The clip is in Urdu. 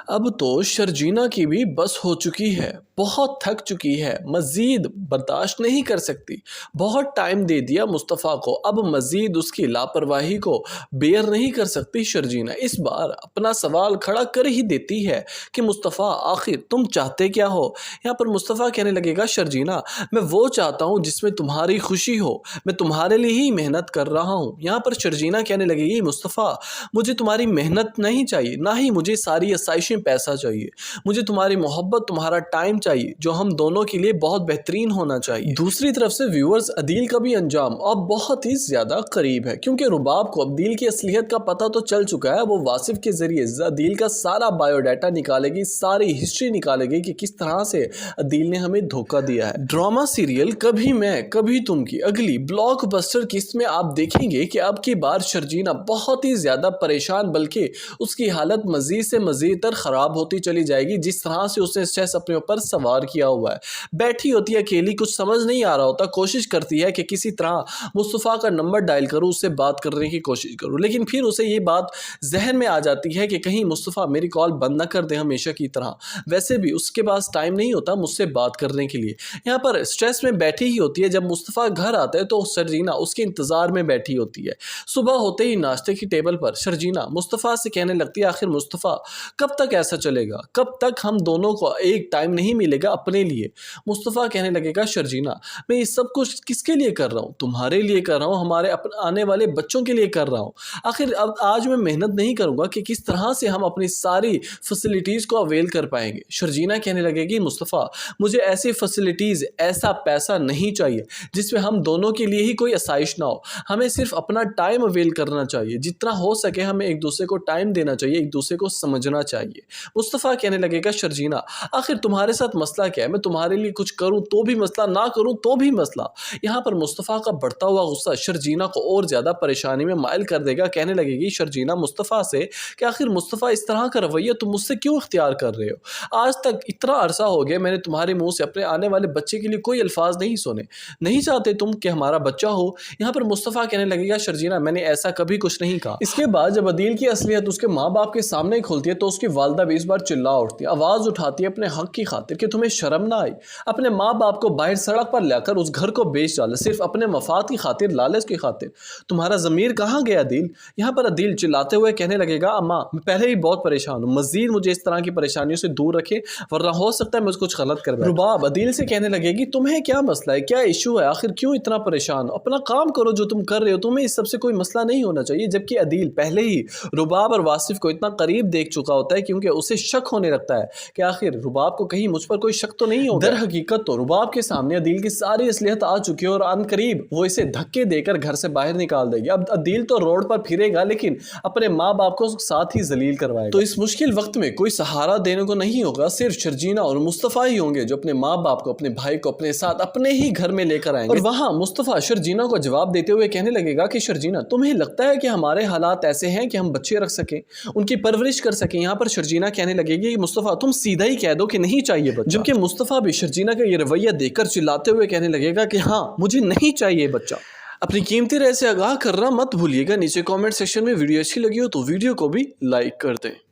اب تو شرجینا کی بھی بس ہو چکی ہے، بہت تھک چکی ہے، مزید برداشت نہیں کر سکتی۔ بہت ٹائم دے دیا مصطفیٰ کو، اب مزید اس کی لاپرواہی کو بیئر نہیں کر سکتی شرجینا۔ اس بار اپنا سوال کھڑا کر ہی دیتی ہے کہ مصطفیٰ آخر تم چاہتے کیا ہو؟ یہاں پر مصطفیٰ کہنے لگے گا شرجینا میں وہ چاہتا ہوں جس میں تمہاری خوشی ہو، میں تمہارے لیے ہی محنت کر رہا ہوں۔ یہاں پر شرجینا کہنے لگے گی مصطفیٰ مجھے تمہاری محنت نہیں چاہیے، نہ ہی مجھے ساری آسائشیں پیسہ چاہیے، مجھے تمہاری محبت، تمہارا ٹائم چاہیے جو ہم دونوں کے لیے بہت بہترین ہونا چاہیے۔ دوسری طرف سے ویورز عدیل کا بھی انجام اب بہت ہی زیادہ قریب ہے، کیونکہ رباب کو عدیل کی اصلیت کا پتہ تو چل چکا ہے۔ وہ واصف کے ذریعے عدیل کا سارا بایو ڈیٹا نکالے گی، ساری ہسٹری نکالے گی کہ کس طرح سے عدیل نے ہمیں دھوکہ دیا ہے۔ ڈرامہ سیریل کبھی میں کبھی تم کی اگلی بلاک بسٹر قسط میں آپ دیکھیں گے کہ اب کی بار شرجینا بہت ہی زیادہ پریشان، بلکہ اس کی حالت مزید سے مزید تر خراب ہوتی چلی جائے گی۔ جس طرح سے اس نے اسٹریس اپنے اوپر سوار کیا ہوا ہے، بیٹھی ہوتی ہے اکیلی، کچھ سمجھ نہیں آ رہا ہوتا، کوشش کرتی ہے کہ کسی طرح مصطفیٰ کا نمبر ڈائل کروں، اس سے بات کرنے کی کوشش کروں، لیکن پھر اسے یہ بات ذہن میں آ جاتی ہے کہ کہیں مصطفیٰ میری کال بند نہ کر دے ہمیشہ کی طرح، ویسے بھی اس کے پاس ٹائم نہیں ہوتا مجھ سے بات کرنے کے لیے۔ یہاں پر اسٹریس میں بیٹھی ہی ہوتی ہے، جب مصطفیٰ گھر آتا ہے تو شرجینا اس کے انتظار میں بیٹھی ہوتی ہے۔ صبح ہوتے ہی ناشتے کی ٹیبل پر شرجینا مصطفیٰ سے کہنے لگتی ہے آخر مصطفیٰ کب تک ایسا چلے گا، کب تک ہم دونوں کو ایک ٹائم نہیں ملے گا اپنے لیے؟ مصطفیٰ کہنے لگے گا شرجینا میں یہ سب کچھ کس کے لیے کر رہا ہوں؟ تمہارے لیے کر رہا ہوں، ہمارے آنے والے بچوں کے لیے کر رہا ہوں۔ آخر اب آج میں محنت نہیں کروں گا کہ کس طرح سے ہم اپنی ساری فیسلٹیز کو اویل کر پائیں گے؟ شرجینا کہنے لگے گی مصطفیٰ مجھے ایسی فیسلٹیز، ایسا پیسہ نہیں چاہیے جس میں ہم دونوں کے لیے ہی کوئی آسائش نہ ہو، ہمیں صرف اپنا ٹائم اویل کرنا چاہیے، جتنا ہو سکے ہمیں ایک دوسرے کو ٹائم دینا چاہیے، ایک دوسرے کو سمجھنا چاہیے۔ مصطفیٰ کہنے لگے گا شرجینا آخر تمہارے ساتھ مسئلہ کیا ہے؟ میں تمہارے لیے کچھ کروں تو بھی مسئلہ، نہ کروں تو بھی مسئلہ۔ یہاں پر مصطفیٰ کا بڑھتا ہوا غصہ شرجینا کو اور زیادہ پریشانی میں مائل کر دے گا۔ کہنے لگے گی شرجینا مصطفیٰ سے کہ آخر مصطفیٰ اس طرح کا رویہ تم مجھ سے کیوں اختیار کر رہے ہو؟ آج تک اتنا عرصہ ہو گیا میں نے تمہارے منہ سے اپنے آنے والے بچے کے لیے کوئی الفاظ نہیں سنے، نہیں چاہتے تم کہ ہمارا بچہ ہو؟ یہاں پر مصطفیٰ کہنے لگے گا شرجینا میں نے ایسا کبھی کچھ نہیں کہا۔ اس کے بعد جب عدیل کی اصلیت اس کے ماں باپ کے سامنے کھلتی ہے تو اس کی والدہ بھی اس بار چلا اٹھتی ہے، آواز اٹھاتی ہے اپنے حق کی خاطر کہ تمہیں شرم نہ آئی اپنے ماں باپ کو باہر سڑک پر لا کر اس گھر کو بیچ ڈالا، صرف اپنے مفاد کی خاطر، لالچ کی خاطر؟ تمہارا ضمیر کہاں گیا عدیل؟ یہاں پر عدیل چلاتے ہوئے کہنے لگے گا اماں میں پہلے ہی بہت پریشان ہوں، مزید مجھے اس طرح کی پریشانیوں سے دور رکھے ورنہ ہو سکتا ہے میں کچھ غلط کر بیٹھوں۔ رباب عدیل سے کہنے لگے گی تمہیں کیا مسئلہ ہے، کیا ایشو ہے، آخر کیوں اتنا پریشان ہو؟ اپنا کام کرو جو تم کر رہے ہو، تمہیں اس سب سے کوئی مسئلہ نہیں ہونا چاہیے۔ جبکہ عدیل پہلے ہی رباب اور واصف کو اتنا قریب دیکھ چکا ہوتا ہے کیونکہ اسے شک ہونے لگتا ہے کہ آخر رباب کو کہیں مجھ پر کوئی شک تو نہیں ہوگا۔ در حقیقت تو رباب کے سامنے عدیل کی ساری اصلیت آ چکی ہے اور عن قریب وہ اسے دھکے دے کر گھر سے باہر نکال دے گی۔ اب عدیل تو روڈ پر پھرے گا لیکن اپنے ماں باپ کو ساتھ ہی ذلیل کروائے گا۔ تو اس مشکل وقت میں کوئی سہارا دینے کو نہیں ہوگا، صرف شرجینا اور مصطفیٰ ہی ہوں گے جو اپنے ماں باپ کو، اپنے بھائی کو اپنے ساتھ اپنے ہی گھر میں لے کر آئیں گے۔ اور وہاں مصطفیٰ شرجینا کو جواب دیتے ہوئے کہنے لگے گا کہ شرجینا تمہیں لگتا ہے کہ ہمارے حالات ایسے ہیں کہ ہم بچے رکھ سکیں، ان کی پرورش کر سکیں؟ یہاں پر شرجینا کہنے لگے گی مصطفیٰ تم سیدھا ہی کہہ دو کہ نہیں چاہیے بچہ، جبکہ مصطفیٰ بھی شرجینا کا یہ رویہ دیکھ کر چلاتے ہوئے کہنے لگے گا کہ ہاں مجھے نہیں چاہیے بچہ۔ اپنی قیمتی رائے سے آگاہ کرنا مت بھولیے گا، نیچے کامنٹ سیکشن میں ویڈیو اچھی لگی ہو تو ویڈیو کو بھی لائک کر دیں۔